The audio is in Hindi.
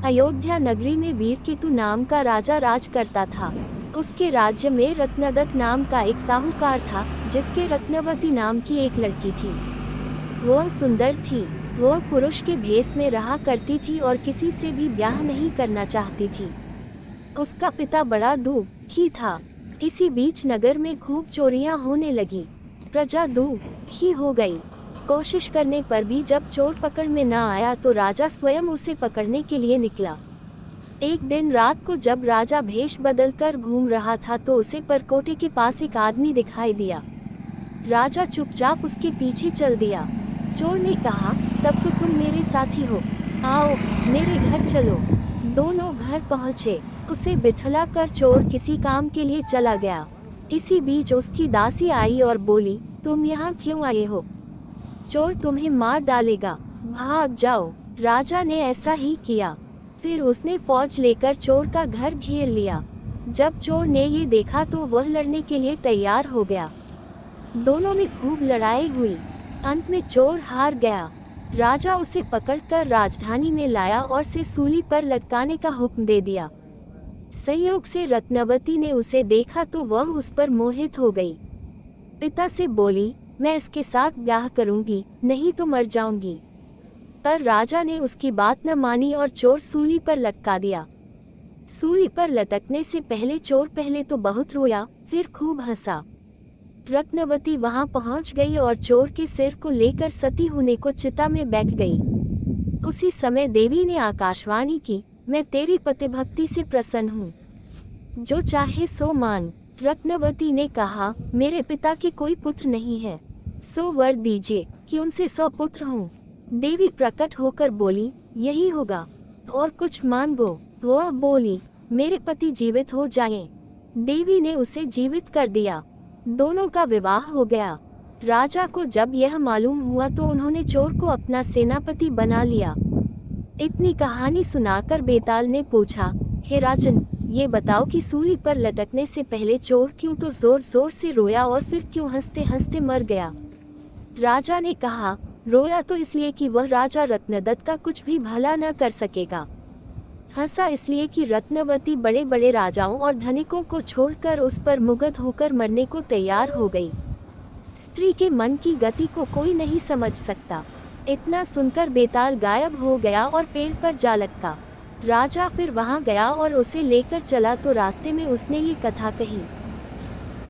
अयोध्या नगरी में वीरकेतु नाम का राजा राज करता था। उसके राज्य में रत्नदत्त नाम का एक साहूकार था, जिसके रत्नवती नाम की एक लड़की थी। वह सुंदर थी। वह पुरुष के भेष में रहा करती थी और किसी से भी ब्याह नहीं करना चाहती थी। उसका पिता बड़ा दुखी था। इसी बीच नगर में खूब चोरियां होने लगी। प्रजा दुखी हो गई। कोशिश करने पर भी जब चोर पकड़ में न आया तो राजा स्वयं उसे पकड़ने के लिए निकला। एक दिन रात को जब राजा भेष बदलकर घूम रहा था तो उसे परकोटे के पास एक आदमी दिखाई दिया। राजा चुपचाप उसके पीछे चल दिया। चोर ने कहा, तब तो तुम मेरे साथी हो, आओ मेरे घर चलो। दोनों घर पहुँचे। उसे बिठला कर चोर किसी काम के लिए चला गया। इसी बीच उसकी दासी आई और बोली, तुम यहाँ क्यों आए हो? चोर तुम्हें मार डालेगा, भाग जाओ। राजा ने ऐसा ही किया। फिर उसने फौज लेकर चोर का घर घेर लिया। जब चोर ने ये देखा तो वह लड़ने के लिए तैयार हो गया। दोनों में खूब लड़ाई हुई। अंत में चोर हार गया। राजा उसे पकड़कर राजधानी में लाया और से सूली पर लटकाने का हुक्म दे दिया। संयोग से रत्नवती ने उसे देखा तो वह उस पर मोहित हो गई। पिता से बोली, मैं इसके साथ ब्याह करूंगी, नहीं तो मर जाऊंगी। पर राजा ने उसकी बात न मानी और चोर सूली पर लटका दिया। सूली पर लटकने से पहले चोर पहले तो बहुत रोया, फिर खूब हंसा। रत्नवती वहां पहुंच गई और चोर के सिर को लेकर सती होने को चिता में बैठ गई। उसी समय देवी ने आकाशवाणी की, मैं तेरी पतिभक्ति से प्रसन्न हूँ, जो चाहे सो मान। रत्नवती ने कहा, मेरे पिता के कोई पुत्र नहीं है, सो वर दीजिए कि उनसे 100 पुत्र हों। देवी प्रकट होकर बोली, यही होगा, और कुछ मांगो। वह बोली, मेरे पति जीवित हो जाएं। देवी ने उसे जीवित कर दिया। दोनों का विवाह हो गया। राजा को जब यह मालूम हुआ तो उन्होंने चोर को अपना सेनापति बना लिया। इतनी कहानी सुनाकर बेताल ने पूछा, हे राजन, ये बताओ कि सूली पर लटकने से पहले चोर क्यों तो जोर जोर से रोया और फिर क्यों हंसते हंसते मर गया? राजा ने कहा, रोया तो इसलिए कि वह राजा रत्नदत्त का कुछ भी भला न कर सकेगा। हंसा इसलिए कि रत्नवती बड़े बड़े राजाओं और धनिकों को छोड़कर उस पर मुग्ध होकर मरने को तैयार हो गई। स्त्री के मन की गति को कोई नहीं समझ सकता। इतना सुनकर बेताल गायब हो गया और पेड़ पर जा लटका। राजा फिर वहां गया और उसे लेकर चला तो रास्ते में उसने ये कथा कही।